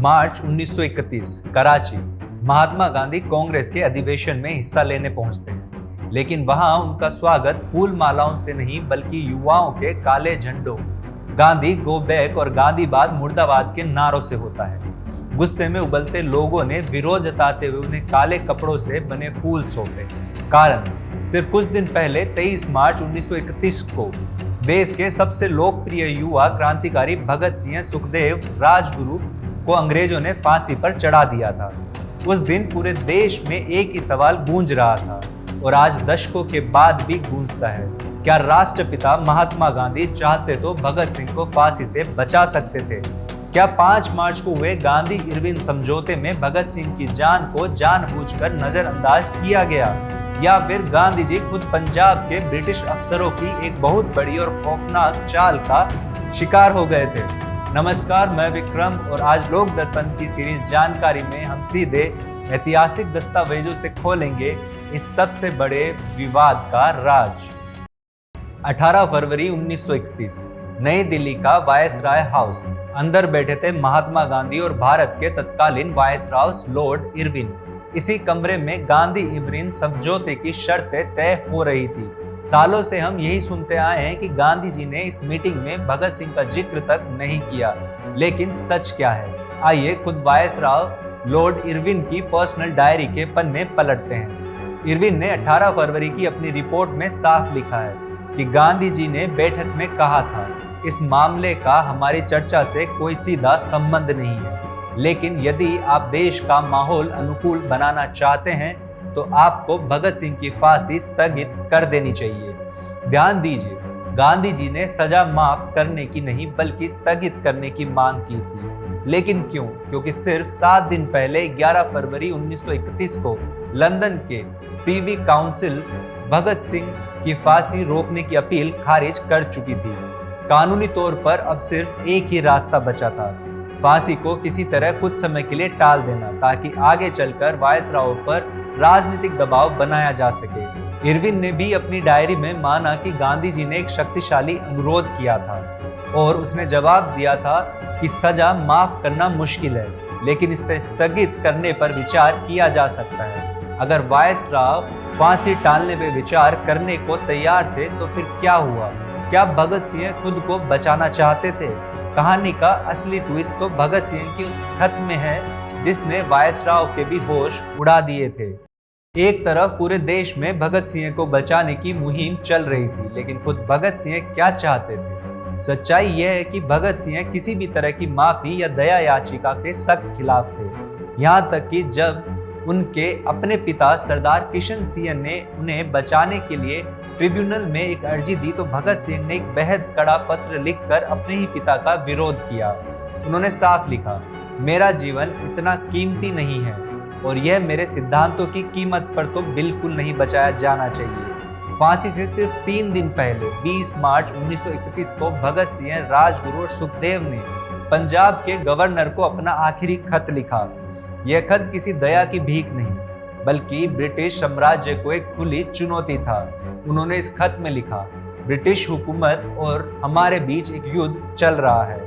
मार्च 1931 कराची। महात्मा गांधी कांग्रेस के अधिवेशन में हिस्सा लेने पहुंचते हैं, लेकिन वहां उनका स्वागत फूल मालाओं से नहीं बल्कि युवाओं के काले झंडों, गांधी गो बैक और गांधीवाद मुर्दाबाद के नारों से होता है। गुस्से में उबलते लोगों ने विरोध जताते हुए उन्हें काले कपड़ों से बने फूल सौंपे। कारण सिर्फ कुछ दिन पहले 23 मार्च 1931 को देश के सबसे लोकप्रिय युवा क्रांतिकारी भगत सिंह सुखदेव राजगुरु को अंग्रेजों ने फांसी पर चढ़ा दिया था। उस दिन पूरे देश में एक ही सवाल गूंज रहा था और आज दशकों के बाद भी गूंजता है। क्या राष्ट्रपिता महात्मा गांधी चाहते तो भगत सिंह को फांसी से बचा सकते थे? क्या 5 मार्च को हुए गांधी इरविन समझौते में भगत सिंह की जान को जानबूझकर नजरअंदाज किया गया, या फिर गांधी जी खुद पंजाब के ब्रिटिश अफसरों की एक बहुत बड़ी और खौफनाक चाल का शिकार हो गए थे? नमस्कार, मैं विक्रम और आज लोक दर्पण की सीरीज जानकारी में हम सीधे ऐतिहासिक दस्तावेजों से खोलेंगे इस सबसे बड़े विवाद का राज। 18 फरवरी 1931 नई दिल्ली का वायसराय हाउस। अंदर बैठे थे महात्मा गांधी और भारत के तत्कालीन वायसराय लॉर्ड इरविन। इसी कमरे में गांधी इरविन समझौते की शर्तें तय हो रही थी। सालों से हम यही सुनते आए हैं कि गांधी जी ने इस मीटिंग में भगत सिंह का जिक्र तक नहीं किया, लेकिन सच क्या है? आइए खुद वायसराय लॉर्ड इरविन की पर्सनल डायरी के पन्ने पलटते हैं। इरविन ने 18 फरवरी की अपनी रिपोर्ट में साफ लिखा है कि गांधी जी ने बैठक में कहा था, इस मामले का हमारी चर्चा से कोई सीधा संबंध नहीं है, लेकिन यदि आप देश का माहौल अनुकूल बनाना चाहते हैं तो आपको भगत सिंह की फांसी स्थगित कर देनी चाहिए। ध्यान दीजिए, गांधी जी ने सजा माफ करने की नहीं बल्कि स्थगित करने की मांग की थी। लेकिन क्यों? क्योंकि सिर्फ 7 दिन पहले 11 फरवरी 1931 को लंदन के प्रीवी काउंसिल भगत सिंह की फांसी रोकने की अपील खारिज कर चुकी थी। कानूनी तौर पर अब सिर्फ एक ही रास्ता बचा था, फांसी को किसी तरह कुछ समय के लिए टाल देना, ताकि आगे चलकर वायसराय पर राजनीतिक दबाव बनाया जा सके। इरविन ने भी अपनी डायरी में माना कि गांधी जी ने एक शक्तिशाली अनुरोध किया था और उसने जवाब दिया था कि सजा माफ करना मुश्किल है, लेकिन इसे स्थगित करने पर विचार किया जा सकता है। अगर वायसराय फांसी टालने पर विचार करने को तैयार थे तो फिर क्या हुआ? क्या भगत सिंह खुद को बचाना चाहते थे? कहानी का असली ट्विस्ट तो भगत सिंह की उस खत में है जिसने वायसराय के भी होश उड़ा दिए थे। एक तरफ पूरे देश में भगत सिंह को बचाने की मुहिम चल रही थी, लेकिन खुद भगत सिंह क्या चाहते थे? सच्चाई यह है कि भगत सिंह किसी भी तरह की माफी या दया याचिका के सख्त खिलाफ थे। यहाँ तक कि जब उनके अपने पिता सरदार किशन सिंह ने उन्हें बचाने के लिए ट्रिब्यूनल में एक अर्जी दी तो भगत सिंह ने एक बेहद कड़ा पत्र लिखकर अपने ही पिता का विरोध किया। उन्होंने साफ लिखा, मेरा जीवन इतना कीमती नहीं है और यह मेरे सिद्धांतों की कीमत पर तो बिल्कुल नहीं बचाया जाना चाहिए। फांसी से सिर्फ 3 दिन पहले 20 मार्च 1931 को भगत सिंह, राजगुरु और सुखदेव ने पंजाब के गवर्नर को अपना आखिरी खत लिखा। यह खत किसी दया की भीख नहीं बल्कि ब्रिटिश साम्राज्य को एक खुली चुनौती था। उन्होंने इस खत में लिखा, ब्रिटिश हुकूमत और हमारे बीच एक युद्ध चल रहा है,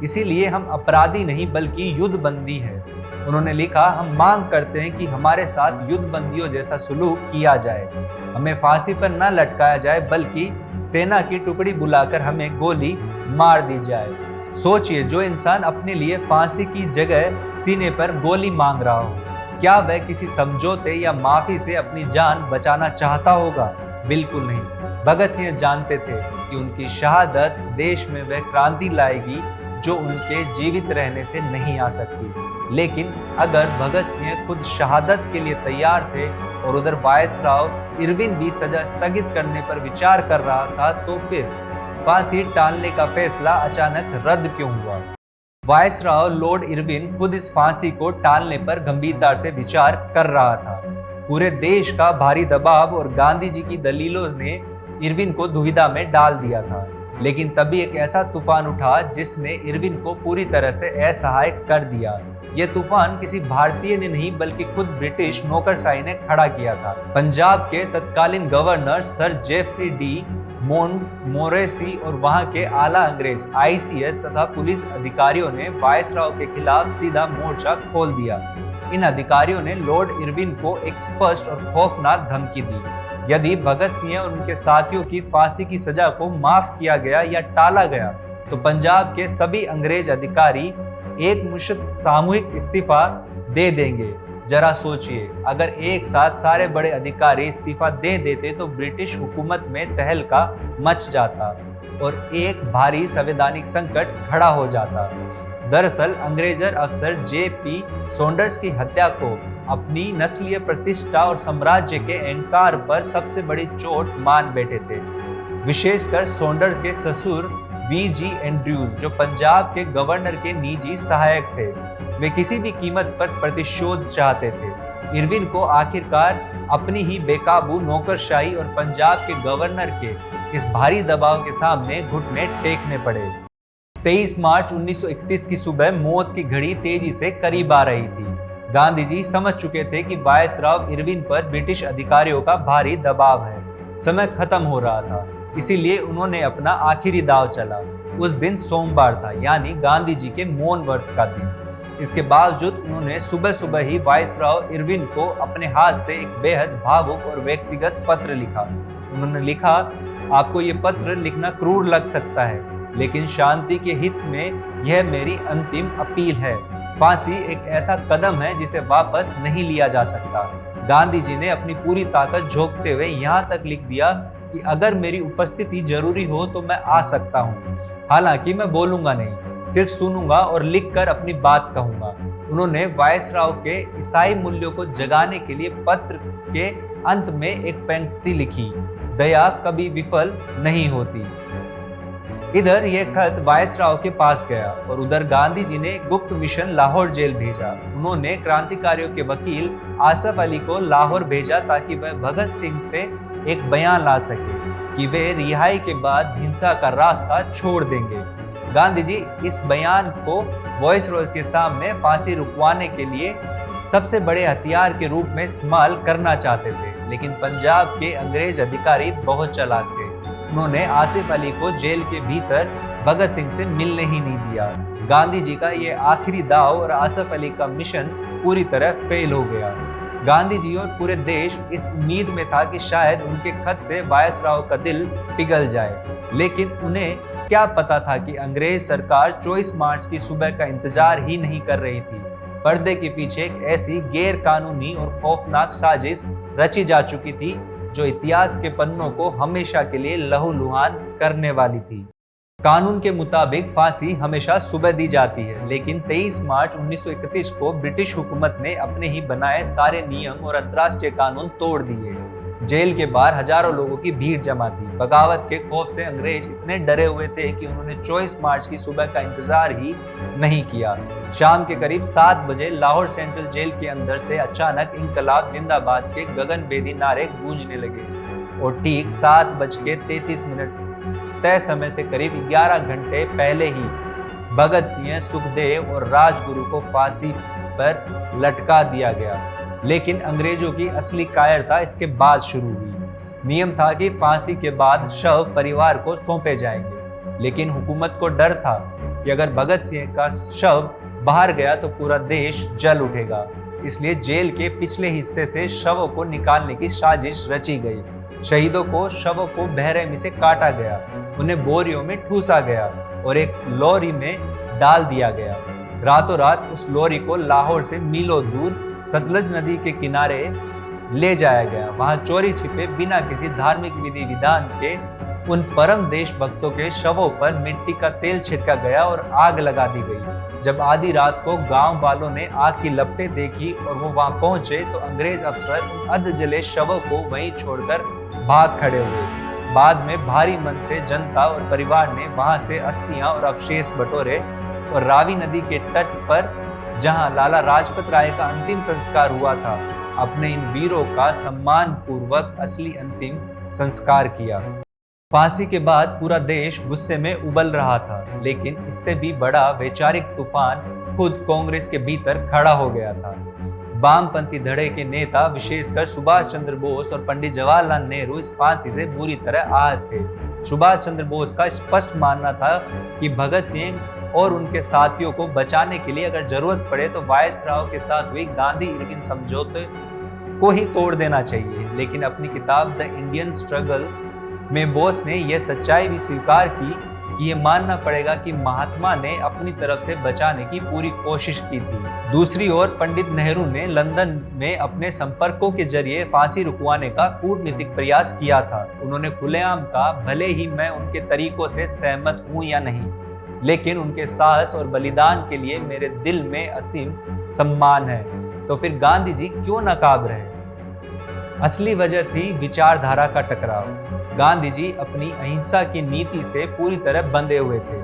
इसीलिए हम अपराधी नहीं बल्कि युद्धबंदी हैं। उन्होंने लिखा, हम मांग करते हैं कि हमारे साथ युद्धबंदियों जैसा सुलूक किया जाए, हमें फांसी पर न लटकाया जाए बल्कि सेना की टुकड़ी बुलाकर हमें गोली मार दी जाए। सोचिए, जो इंसान अपने लिए फांसी की जगह सीने पर गोली मांग रहा हो, क्या वह किसी समझौते या माफी से अपनी जान बचाना चाहता होगा? बिल्कुल नहीं। भगत सिंह जानते थे कि उनकी शहादत देश में वह क्रांति लाएगी जो उनके जीवित रहने से नहीं आ सकती। लेकिन अगर भगत सिंह खुद शहादत के लिए तैयार थे और उधर वायसराय इरविन भी सजा स्थगित करने पर विचार कर रहा था, तो फिर फांसी टालने का फैसला अचानक रद्द क्यों हुआ? वायसराय लॉर्ड इरविन खुद इस फांसी को टालने पर गंभीरता से विचार कर रहा था। पूरे देश का भारी दबाव और गांधी जी की दलीलों ने इरविन को दुविधा में डाल दिया था। लेकिन तभी एक ऐसा तूफान उठा जिसने इरविन को पूरी तरह से असहाय कर दिया। यह तूफान किसी भारतीय ने नहीं बल्कि खुद ब्रिटिश नौकरशाही ने खड़ा किया था। पंजाब के तत्कालीन governor sir Jeffrey D Moraceae और वहां के आला अंग्रेज आईसीएस तथा पुलिस अधिकारियों ने वायसराय के खिलाफ सीधा मोर्चा खोल दिया। इन अधिकारियों ने लॉर्ड इरविन को एक स्पष्ट और खौफनाक धमकी दी। यदि भगत सिंह और उनके साथियों की फांसी की सजा को माफ किया गया या टाला गया तो पंजाब के सभी अंग्रेज अधिकारी एक मुश्त सामूहिक इस्तीफा दे देंगे। जरा सोचिए, अगर एक साथ सारे बड़े अधिकारी इस्तीफा दे देते तो ब्रिटिश हुकूमत में तहलका मच जाता और एक भारी संवैधानिक संकट खड़ा हो जाता। दरअसल अंग्रेज अफसर जेपी सॉन्डर्स की हत्या को अपनी नस्लीय प्रतिष्ठा और साम्राज्य के अहंकार पर सबसे बड़ी चोट मान बैठे थे। विशेषकर सॉन्डर के ससुर वीजी एंड्रयूज, जो पंजाब के गवर्नर के निजी सहायक थे, वे किसी भी कीमत पर प्रतिशोध चाहते थे। इरविन को आखिरकार अपनी ही बेकाबू नौकरशाही और पंजाब के गवर्नर के इस भारी दबाव के सामने घुटने टेकने पड़े। 23 मार्च 1931 की सुबह मौत की घड़ी तेजी से करीब आ रही थी। गांधी जी समझ चुके थे कि वायसराय इरविन पर ब्रिटिश अधिकारियों का भारी दबाव है। समय खत्म हो रहा था, इसीलिए उन्होंने अपना आखिरी दांव चला। उस दिन सोमवार था, यानी गांधी जी के मौन व्रत का दिन। इसके बावजूद उन्होंने सुबह सुबह ही वायसराय इरविन को अपने हाथ से एक बेहद भावुक और व्यक्तिगत पत्र लिखा। उन्होंने लिखा, आपको ये पत्र लिखना क्रूर लग सकता है, लेकिन शांति के हित में यह मेरी अंतिम अपील है। फांसी एक ऐसा कदम है जिसे वापस नहीं लिया जा सकता। गांधी जी ने अपनी पूरी ताकत झोंकते हुए यहाँ तक लिख दिया कि अगर मेरी उपस्थिति जरूरी हो तो मैं आ सकता हूँ। हालांकि मैं बोलूंगा नहीं, सिर्फ सुनूंगा और लिखकर अपनी बात कहूंगा। उन्होंने वायसराय के ईसाई मूल्यों को जगाने के लिए पत्र के अंत में एक पंक्ति लिखी, दया कभी विफल नहीं होती। इधर यह खत वायसराय के पास गया और उधर गांधी जी ने गुप्त मिशन लाहौर जेल भेजा। उन्होंने क्रांतिकारियों के वकील आसफ अली को लाहौर भेजा ताकि वह भगत सिंह से एक बयान ला सके कि वे रिहाई के बाद हिंसा का रास्ता छोड़ देंगे। गांधी जी इस बयान को वायसराय के सामने फांसी रुकवाने के लिए सबसे बड़े हथियार के रूप में इस्तेमाल करना चाहते थे, लेकिन पंजाब के अंग्रेज अधिकारी बहुत चालाक थे। उन्होंने आसिफ अली को जेल के भीतर भगत सिंह से मिलने ही नहीं दिया। गांधी जी का ये आखिरी दाव और आसिफ अली का मिशन पूरी तरह फेल हो गया। गांधी जी और पूरे देश इस उम्मीद में था कि शायद उनके खत से वायसराय का दिल पिघल जाए, लेकिन उन्हें क्या पता था कि अंग्रेज सरकार 24 मार्च की सुबह का इंतजार ही नहीं कर रही थी। पर्दे के पीछे एक ऐसी गैर कानूनी और खौफनाक साजिश रची जा चुकी थी जो इतिहास के पन्नों को हमेशा के लिए लहूलुहान करने वाली थी। कानून के मुताबिक फांसी हमेशा सुबह दी जाती है, लेकिन 23 मार्च 1931 को ब्रिटिश हुकूमत ने अपने ही बनाए सारे नियम और अंतर्राष्ट्रीय कानून तोड़ दिए। जेल के बाहर हजारों लोगों की भीड़ जमा थी। बगावत के खौफ से अंग्रेज इतने डरे हुए थे कि उन्होंने 24 मार्च की सुबह का इंतजार ही नहीं किया। शाम के करीब 7 बजे लाहौर सेंट्रल जेल के अंदर से अचानक इंकलाब जिंदाबाद के गगनभेदी नारे गूंजने लगे और ठीक 7:33 तय समय से करीब 11 घंटे पहले ही भगत सिंह, सुखदेव और राजगुरु को फांसी पर लटका दिया गया। लेकिन अंग्रेजों की असली कायरता इसके बाद शुरू हुई। नियम था कि फांसी के बाद शव परिवार को सौंपे जाएंगे, लेकिन हुकूमत को डर था कि अगर भगत सिंह का शव बाहर गया तो पूरा देश जल उठेगा। इसलिए जेल के पिछले हिस्से से शवों को निकालने की साजिश रची गई। शहीदों को शवों को बेरहमी से काटा गया, उन्हें बोरियों में ठूसा गया और एक लॉरी में डाल दिया गया। रातों रात उस लॉरी को लाहौर से मीलों दूर सतलज नदी के किनारे ले जाया गया। वहां चोरी छिपे बिना किसी धार्मिक विधि विधान के उन परम देशभक्तों के शवों पर मिट्टी का तेल छिड़का गया और आग लगा दी गई। जब आधी रात को गांव वालों ने आग की लपटें देखी और वो वहां पहुंचे तो अंग्रेज अफसर उन अध जले शवों को वहीं छोड़कर भाग खड़े हुए। बाद में भारी मन से जनता और परिवार ने वहां से अस्थियां और अवशेष बटोरे और रावी नदी के तट पर, जहां लाला लाजपत राय का अंतिम संस्कार हुआ था, अपने इन वीरों का सम्मान पूर्वक असली अंतिम संस्कार किया। फांसी के बाद पूरा देश गुस्से में उबल रहा था, लेकिन इससे भी बड़ा वैचारिक तूफान खुद कांग्रेस के भीतर खड़ा हो गया था। वामपंथी धड़े के नेता विशेषकर सुभाष चंद्र बोस और पंडित जवाहरलाल नेहरू इस फांसी से बुरी तरह आहत थे। सुभाष चंद्र बोस का स्पष्ट मानना था कि भगत सिंह और उनके साथियों को बचाने के लिए अगर जरूरत पड़े तो वायसराय के साथ हुई गांधी इरविन समझौते को ही तोड़ देना चाहिए। लेकिन अपनी किताब द इंडियन स्ट्रगल में बोस ने यह सच्चाई भी स्वीकार की कि ये मानना पड़ेगा कि महात्मा ने अपनी तरफ से बचाने की पूरी कोशिश की थी। दूसरी ओर पंडित नेहरू ने लंदन में अपने संपर्कों के जरिए फांसी रुकवाने का कूटनीतिक प्रयास किया था। उन्होंने खुलेआम कहा, भले ही मैं उनके तरीकों से सहमत हूं या नहीं, लेकिन उनके साहस और बलिदान के लिए मेरे दिल में असीम सम्मान है। तो फिर गांधी जी क्यों नाकाब रहे? असली वजह थी विचारधारा का टकराव। गांधी जी अपनी अहिंसा की नीति से पूरी तरह बंधे हुए थे।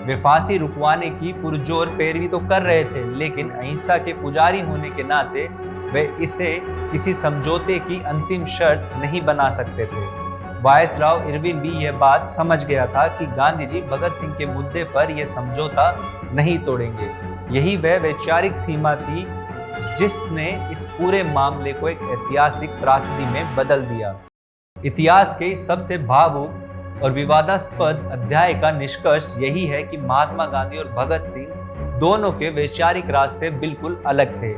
वे फांसी रुकवाने की पुरजोर पैरवी तो कर रहे थे, लेकिन अहिंसा के पुजारी होने के नाते वे इसे किसी समझौते की अंतिम शर्त नहीं बना सकते थे। वायसराय इरविन भी यह बात समझ गया था कि गांधी जी भगत सिंह के मुद्दे पर यह समझौता नहीं तोड़ेंगे। यही वह वैचारिक सीमा थी जिसने इस पूरे मामले को एक ऐतिहासिक त्रासदी में बदल दिया। इतिहास के इस सबसे भावुक और विवादास्पद अध्याय का निष्कर्ष यही है कि महात्मा गांधी और भगत सिंह दोनों के वैचारिक रास्ते बिल्कुल अलग थे।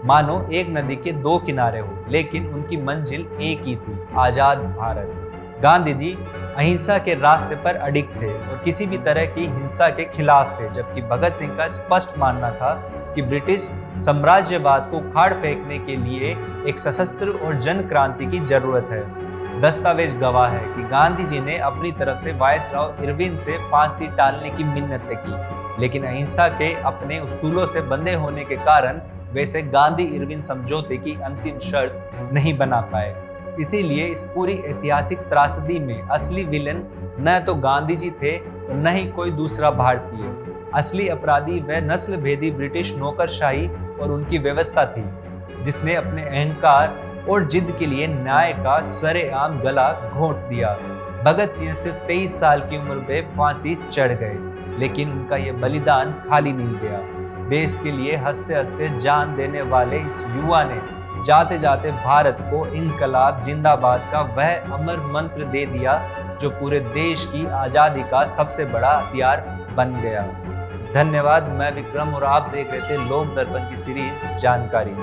मानो एक नदी के दो किनारे हो, लेकिन उनकी मंजिल एक ही थी, आजाद भारत। गांधी जी अहिंसा के रास्ते पर अडिग थे और किसी भी तरह की हिंसा के खिलाफ थे, जबकि भगत सिंह का स्पष्ट मानना था कि ब्रिटिश साम्राज्यवाद को उखाड़ फेंकने के लिए एक सशस्त्र और जन क्रांति की जरूरत है। दस्तावेज गवाह है कि गांधी जी ने अपनी तरफ से वायसराय इरविन से फांसी टालने की मिन्नतें की, लेकिन अहिंसा के अपने उसूलों से बंधे होने के कारण वैसे गांधी इरविन समझौते की अंतिम शर्त नहीं बना पाए। इसीलिए इस पूरी ऐतिहासिक त्रासदी में असली विलेन न तो गांधी जी थे और न ही कोई दूसरा भारतीय। असली अपराधी वह नस्ल भेदी ब्रिटिश नौकरशाही और उनकी व्यवस्था थी, जिसने अपने अहंकार और जिद के लिए न्याय का सरेआम गला घोंट दिया। भगत सिंह सिर्फ 23 साल की उम्र में फांसी चढ़ गए, लेकिन उनका यह बलिदान खाली नहीं गया। देश के लिए हंसते हंसते जान देने वाले इस युवा ने जाते जाते भारत को इनकलाब जिंदाबाद का वह अमर मंत्र दे दिया जो पूरे देश की आजादी का सबसे बड़ा हथियार बन गया। धन्यवाद। मैं विक्रम और आप देख रहे थे लोक दर्पण की सीरीज जानकारी।